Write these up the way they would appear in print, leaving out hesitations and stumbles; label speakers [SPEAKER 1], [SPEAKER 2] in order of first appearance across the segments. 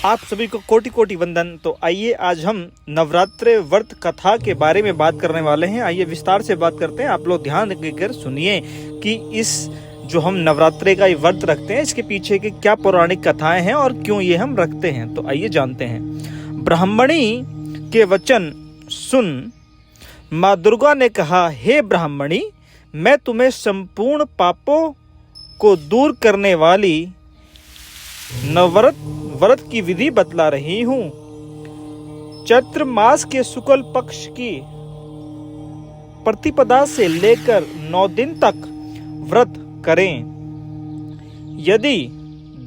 [SPEAKER 1] आप सभी को कोटि कोटि वंदन। तो आइए आज हम नवरात्रि व्रत कथा के बारे में बात करने वाले हैं। आइए विस्तार से बात करते हैं। आप लोग ध्यान देकर सुनिए कि इस जो हम नवरात्रि का व्रत रखते हैं इसके पीछे की क्या पौराणिक कथाएं हैं और क्यों ये हम रखते हैं। तो आइए जानते हैं। ब्राह्मणी के वचन सुन माँ दुर्गा ने कहा, हे ब्राह्मणी, मैं तुम्हें संपूर्ण पापों को दूर करने वाली व्रत की विधि बतला रही हूँ। चैत्र मास के शुक्ल पक्ष की प्रतिपदा से लेकर 9 दिन तक व्रत करें। यदि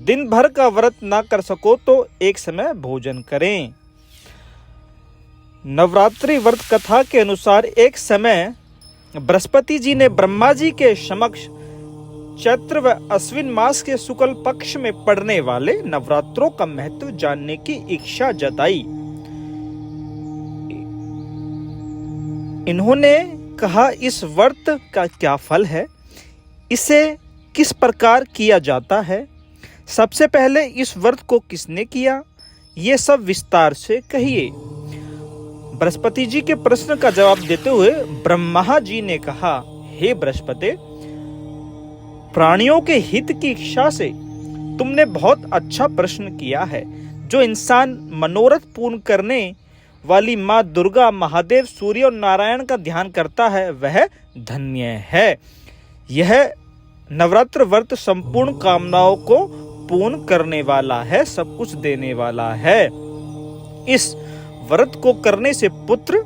[SPEAKER 1] दिन भर का व्रत ना कर सको तो एक समय भोजन करें। नवरात्रि व्रत कथा के अनुसार एक समय बृहस्पति जी ने ब्रह्मा जी के समक्ष चैत्र व अश्विन मास के शुक्ल पक्ष में पड़ने वाले नवरात्रों का महत्व जानने की इच्छा जताई। इन्होंने कहा, इस व्रत का क्या फल है, इसे किस प्रकार किया जाता है, सबसे पहले इस व्रत को किसने किया, ये सब विस्तार से कहिए। बृहस्पति जी के प्रश्न का जवाब देते हुए ब्रह्मा जी ने कहा, हे बृहस्पति, प्राणियों के हित की इच्छा से तुमने बहुत अच्छा प्रश्न किया है। जो इंसान मनोरथ पूर्ण करने वाली माँ दुर्गा, महादेव, सूर्य और नारायण का ध्यान करता है वह धन्य है। यह नवरात्र व्रत संपूर्ण कामनाओं को पूर्ण करने वाला है, सब कुछ देने वाला है। इस व्रत को करने से पुत्र,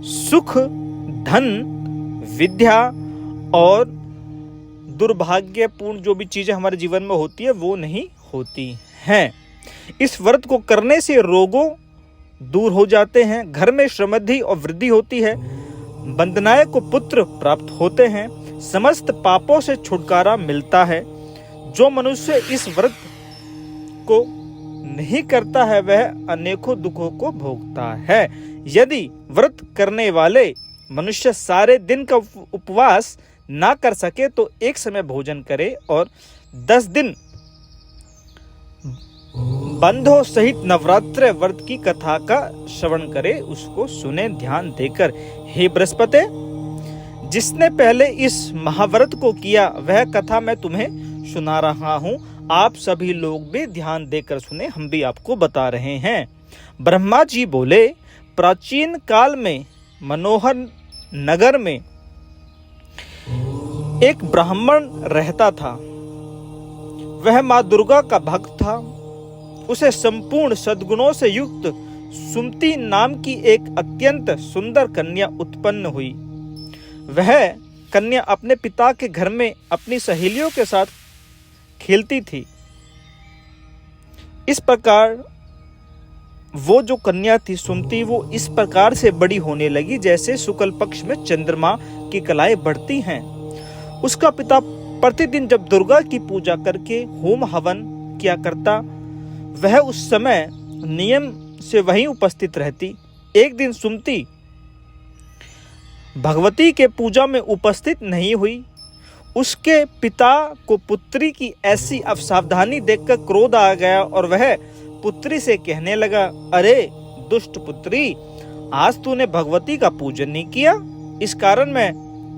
[SPEAKER 1] सुख, धन, विद्या और दुर्भाग्यपूर्ण जो भी चीजें हमारे जीवन में होती है वो नहीं होती हैं। इस व्रत को करने से रोगों दूर हो जाते हैं, घर में समृद्धि और वृद्धि होती है, वंदनाए को पुत्र प्राप्त होते हैं, समस्त पापों से छुटकारा मिलता है। जो मनुष्य इस व्रत को नहीं करता है वह अनेकों दुखों को भोगता है। यदि व्रत करने वाले मनुष्य सारे दिन का उपवास ना कर सके तो एक समय भोजन करे और 10 दिन बंधों सहित नवरात्र व्रत की कथा का श्रवण करे, उसको सुने ध्यान देकर। हे बृहस्पति, जिसने पहले इस महाव्रत को किया वह कथा मैं तुम्हें सुना रहा हूँ। आप सभी लोग भी ध्यान देकर सुने, हम भी आपको बता रहे हैं। ब्रह्मा जी बोले, प्राचीन काल में मनोहर नगर में एक ब्राह्मण रहता था। वह माँ दुर्गा का भक्त था। उसे संपूर्ण सद्गुणों से युक्त सुमति नाम की एक अत्यंत सुंदर कन्या उत्पन्न हुई। वह कन्या अपने पिता के घर में अपनी सहेलियों के साथ खेलती थी। इस प्रकार वो जो कन्या थी सुमति, वो इस प्रकार से बड़ी होने लगी जैसे शुक्ल पक्ष में चंद्रमा की कलाएं बढ़ती हैं। उसका पिता प्रतिदिन जब दुर्गा की पूजा करके होम हवन किया करता, वह उस समय नियम से वहीं उपस्थित रहती। एक दिन सुमति भगवती के पूजा में उपस्थित नहीं हुई। उसके पिता को पुत्री की ऐसी असावधानी देखकर क्रोध आ गया और वह पुत्री से कहने लगा, अरे दुष्ट पुत्री, आज तूने भगवती का पूजन नहीं किया, इस कारण मैं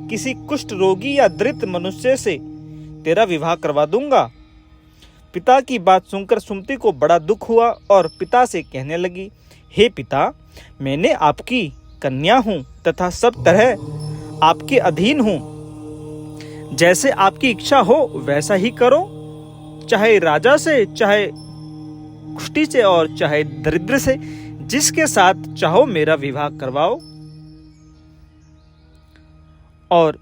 [SPEAKER 1] किसी कुष्ठ रोगी या दरिद्र मनुष्य से तेरा विवाह करवा दूंगा। पिता की बात सुनकर सुमति को बड़ा दुख हुआ और पिता से कहने लगी, हे पिता, मैंने आपकी कन्या हूँ तथा सब तरह आपके अधीन हूँ। जैसे आपकी इच्छा हो वैसा ही करो, चाहे राजा से, चाहे कुष्ठी से और चाहे दरिद्र से, जिसके साथ चाहो मेरा विवाह करवाओ, और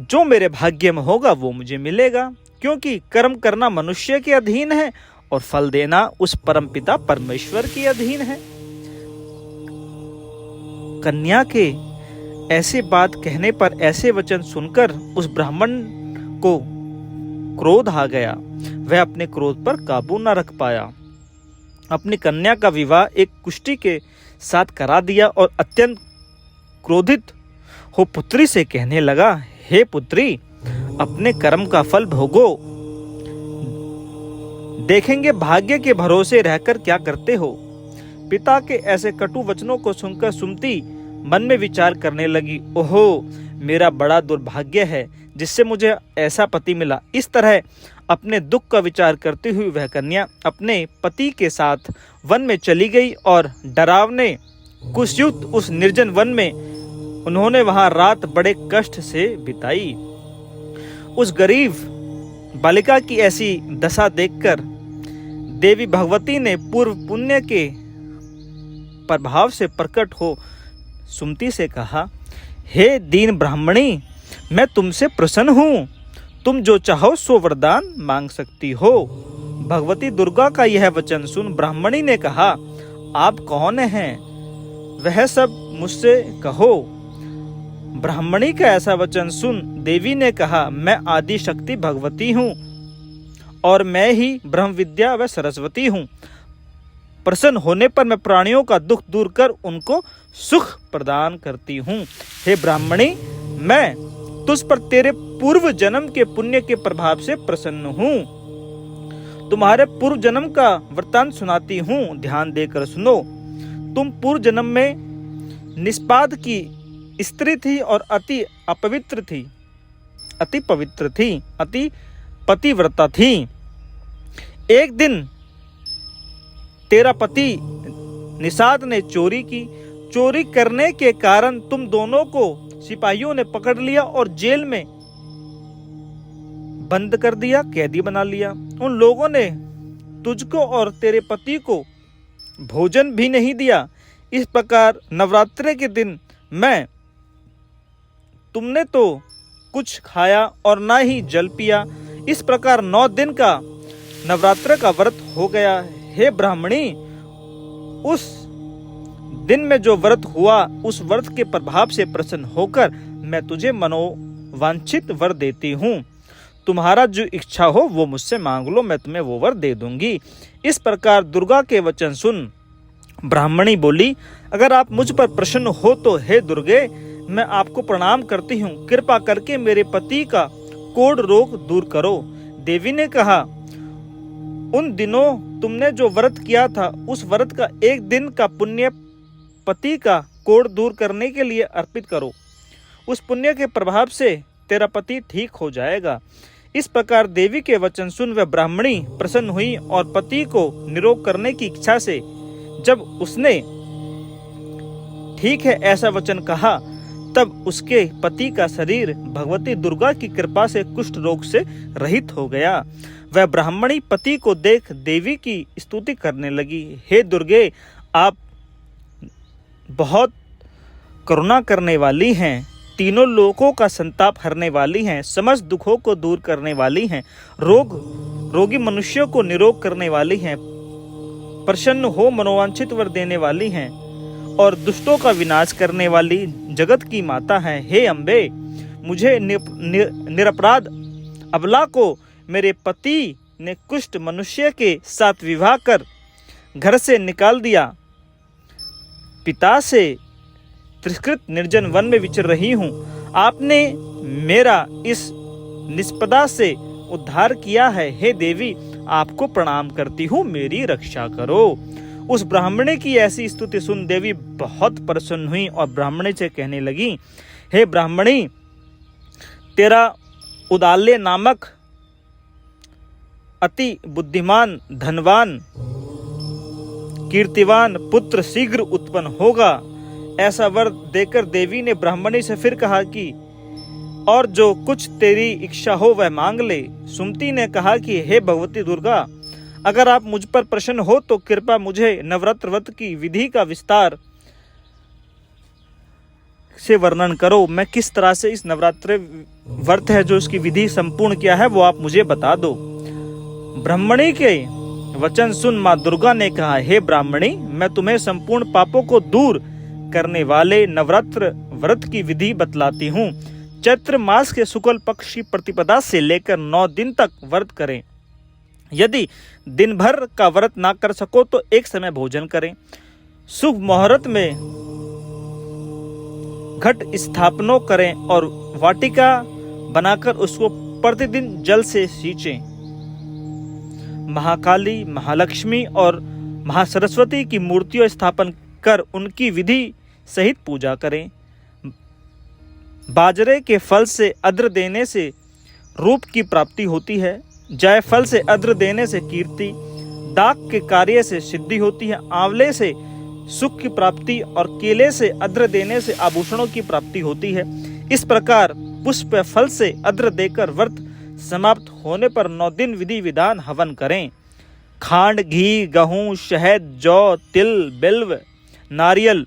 [SPEAKER 1] जो मेरे भाग्य में होगा वो मुझे मिलेगा। क्योंकि कर्म करना मनुष्य के अधीन है और फल देना उस परमपिता परमेश्वर के अधीन है। कन्या के ऐसे बात कहने पर, ऐसे वचन सुनकर उस ब्राह्मण को क्रोध आ गया। वह अपने क्रोध पर काबू न रख पाया। अपनी कन्या का विवाह एक कुष्ठी के साथ करा दिया और अत्यंत क्रोधित हो पुत्री से कहने लगा, हे पुत्री, अपने कर्म का फल भोगो। देखेंगे भाग्य के भरोसे रहकर क्या करते हो। पिता के ऐसे कटु वचनों को सुनकर सुमति मन में विचार करने लगी, ओहो, मेरा बड़ा दुर्भाग्य है जिससे मुझे ऐसा पति मिला। इस तरह अपने दुख का विचार करती हुई वह कन्या अपने पति के साथ वन में चली गई और डरावने कुशयुक्त उस निर्जन वन में उन्होंने वहां रात बड़े कष्ट से बिताई। उस गरीब बालिका की ऐसी दशा देखकर देवी भगवती ने पूर्व पुण्य के प्रभाव से प्रकट हो सुमति से कहा, हे दीन ब्राह्मणी, मैं तुमसे प्रसन्न हूँ, तुम जो चाहो सो वरदान मांग सकती हो। भगवती दुर्गा का यह वचन सुन ब्राह्मणी ने कहा, आप कौन हैं, वह सब मुझसे कहो। ब्राह्मणी का ऐसा वचन सुन देवी ने कहा, मैं आदि शक्ति भगवती हूँ और मैं ही ब्रह्म विद्या व सरस्वती हूँ। प्रसन्न होने पर मैं प्राणियों का दुख दूर कर उनको सुख प्रदान करती हूँ। हे ब्राह्मणी, मैं तुझ पर तेरे पूर्व जन्म के पुण्य के प्रभाव से प्रसन्न हूँ। तुम्हारे पूर्व जन्म का वृत्तांत सुनाती हूँ, ध्यान देकर सुनो। तुम पूर्व जन्म में निष्पाद की स्त्री थी और अति अपवित्र थी, अति पवित्र थी, अति पतिव्रता थी। एक दिन तेरा पति निषाद ने चोरी की। चोरी करने के कारण तुम दोनों को सिपाहियों ने पकड़ लिया और जेल में बंद कर दिया, कैदी बना लिया। उन लोगों ने तुझको और तेरे पति को भोजन भी नहीं दिया। इस प्रकार नवरात्रि के दिन तुमने तो कुछ खाया और ना ही जल पिया। इस प्रकार 9 दिन का नवरात्र का व्रत हो गया। हे ब्राह्मणी, उस दिन में जो व्रत हुआ उस व्रत के प्रभाव से प्रसन्न होकर मैं तुझे मनोवांछित वर देती हूँ। तुम्हारा जो इच्छा हो वो मुझसे मांग लो, मैं तुम्हें वो वर दे दूंगी। इस प्रकार दुर्गा के वचन सुन ब्राह्मणी बोली, अगर आप मुझ पर प्रसन्न हो तो हे दुर्गे, मैं आपको प्रणाम करती हूँ। कृपा करके मेरे पति का कोढ़ रोग दूर करो। देवी ने कहा, उन दिनों तुमने जो व्रत किया था उस व्रत का 1 दिन का पुण्य पति का कोढ़ दूर करने के लिए अर्पित करो। उस पुण्य के प्रभाव से तेरा पति ठीक हो जाएगा। इस प्रकार देवी के वचन सुन वह ब्राह्मणी प्रसन्न हुई और पति को निरोग करने की इच्छा से जब उसने ठीक है ऐसा वचन कहा, तब उसके पति का शरीर भगवती दुर्गा की कृपा से कुष्ठ रोग से रहित हो गया। वह ब्राह्मणी पति को देख देवी की स्तुति करने लगी, हे दुर्गे, आप बहुत करुणा करने वाली हैं, तीनों लोकों का संताप हरने वाली हैं, समस्त दुखों को दूर करने वाली हैं, रोगी मनुष्यों को निरोग करने वाली हैं, प्रसन्न हो मनोवांछित वर देने वाली हैं और दुष्टों का विनाश करने वाली जगत की माता हैं। हे अम्बे, मुझे निरपराध अबला को मेरे पति ने कुष्ठ मनुष्य के साथ विवाह कर घर से निकाल दिया। पिता से तिरस्कृत निर्जन वन में विचर रही हूँ। आपने मेरा इस निष्पदा से उद्धार किया है। हे देवी, आपको प्रणाम करती हूँ, मेरी रक्षा करो। उस ब्राह्मणी की ऐसी स्तुति सुन देवी बहुत प्रसन्न हुई और ब्राह्मणी से कहने लगी, हे ब्राह्मणी, तेरा उदाल्य नामक अति बुद्धिमान, धनवान, कीर्तिवान पुत्र शीघ्र उत्पन्न होगा। ऐसा वर देकर देवी ने ब्राह्मणी से फिर कहा कि और जो कुछ तेरी इच्छा हो वह मांग ले। सुमति ने कहा कि हे भगवती दुर्गा, अगर आप मुझ पर प्रसन्न हो तो कृपा मुझे नवरात्र व्रत की विधि का विस्तार से वर्णन करो। मैं किस तरह से इस नवरात्र व्रत है जो इसकी विधि संपूर्ण किया है वो आप मुझे बता दो। ब्राह्मणी के वचन सुन माँ दुर्गा ने कहा, हे ब्राह्मणी, मैं तुम्हें संपूर्ण पापों को दूर करने वाले नवरात्र व्रत की विधि बतलाती हूँ। चैत्र मास के शुक्ल पक्ष की प्रतिपदा से लेकर 9 दिन तक व्रत करें। यदि दिन भर का व्रत ना कर सको तो एक समय भोजन करें। शुभ मुहूर्त में घट स्थापना करें और वाटिका बनाकर उसको प्रतिदिन जल से सींचें। महाकाली, महालक्ष्मी और महासरस्वती की मूर्तियों स्थापन कर उनकी विधि सहित पूजा करें। बाजरे के फल से अद्र देने से रूप की प्राप्ति होती है। जायफल से अद्र देने से कीर्ति, दाक के कार्य से सिद्धि होती है। आंवले से सुख की प्राप्ति और केले से अद्र देने से आभूषणों की प्राप्ति होती है। इस प्रकार पुष्प फल से अद्र देकर व्रत समाप्त होने पर 9 दिन विधि विधान हवन करें। खांड, घी, गेहूं, शहद, जौ, तिल, बिल्व, नारियल,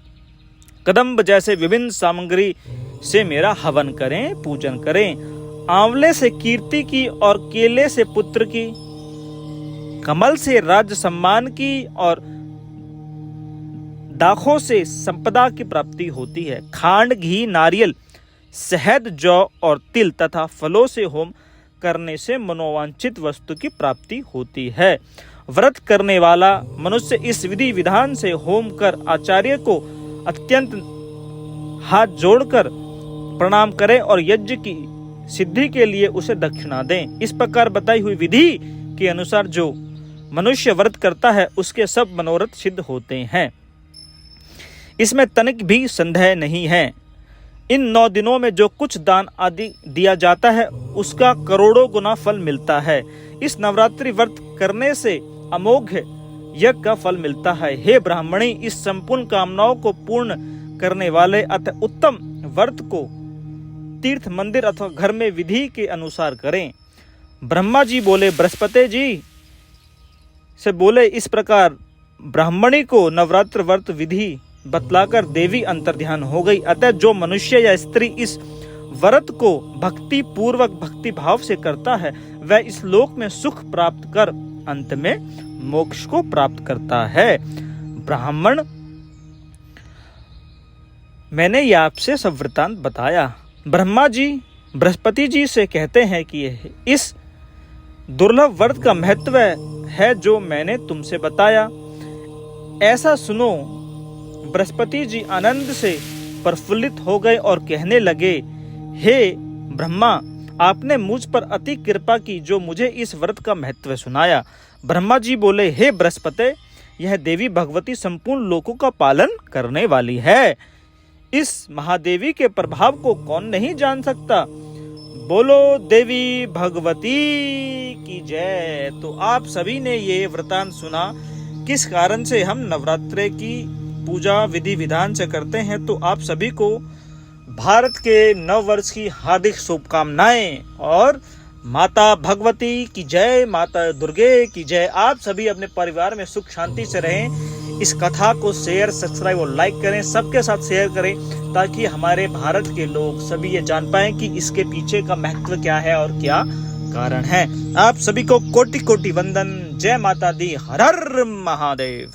[SPEAKER 1] कदम्ब जैसे विभिन्न सामग्री से मेरा हवन करें, पूजन करें। आंवले से कीर्ति की और केले से पुत्र की, कमल से राज्य सम्मान की और दाखों से संपदा की प्राप्ति होती है। खांड, घी, नारियल, शहद, जौ और तिल तथा फलों से होम करने से मनोवांछित वस्तु की प्राप्ति होती है। व्रत करने वाला मनुष्य इस विधि विधान से होम कर आचार्य को अत्यंत हाथ जोड़कर प्रणाम करे और यज्ञ की सिद्धि के लिए उसे दक्षिणा दें। इस प्रकार बताई हुई विधि के अनुसार जो मनुष्य व्रत करता है उसके सब मनोरथ सिद्ध होते हैं। इसमें तनिक भी संदेह नहीं है। इन 9 दिनों में जो कुछ दान आदि दिया जाता है उसका करोड़ों गुना फल मिलता है। इस नवरात्रि व्रत करने से अमोघ यज्ञ का फल मिलता है। हे ब्राह्मणी, इस संपूर्ण कामनाओं को पूर्ण करने वाले अतः उत्तम व्रत को तीर्थ, मंदिर अथवा घर में विधि के अनुसार करें। ब्रह्मा जी बोले, बृहस्पति जी से बोले, इस प्रकार ब्राह्मणी को नवरात्र व्रत विधि बतलाकर देवी अंतर्ध्यान हो गई। अतः जो मनुष्य या स्त्री इस व्रत को भक्ति पूर्वक भक्ति भाव से करता है वह इस लोक में सुख प्राप्त कर अंत में मोक्ष को प्राप्त करता है। ब्राह्मण, मैंने ये आपसे सब वृतांत बताया। ब्रह्मा जी बृहस्पति जी से कहते हैं कि इस दुर्लभ व्रत का महत्व है जो मैंने तुमसे बताया। ऐसा सुनो। बृहस्पति जी आनंद से प्रफुल्लित हो गए और कहने लगे, हे ब्रह्मा, आपने मुझ पर अति कृपा की जो मुझे इस व्रत का महत्व सुनाया। ब्रह्मा जी बोले, हे बृहस्पति, यह देवी भगवती संपूर्ण लोकों का पालन करने वाली है। इस महादेवी के प्रभाव को कौन नहीं जान सकता। बोलो देवी भगवती की जय। तो आप सभी ने ये वृतांत सुना, किस कारण से हम नवरात्रे की पूजा विधि विधान से करते हैं। तो आप सभी को भारत के नव वर्ष की हार्दिक शुभकामनाएं और माता भगवती की जय, माता दुर्गे की जय। आप सभी अपने परिवार में सुख शांति से रहें। इस कथा को शेयर, सब्सक्राइब और लाइक करें, सबके साथ शेयर करें ताकि हमारे भारत के लोग सभी ये जान पाएं कि इसके पीछे का महत्व क्या है और क्या कारण है। आप सभी को कोटि कोटि वंदन। जय माता दी। हर हर महादेव।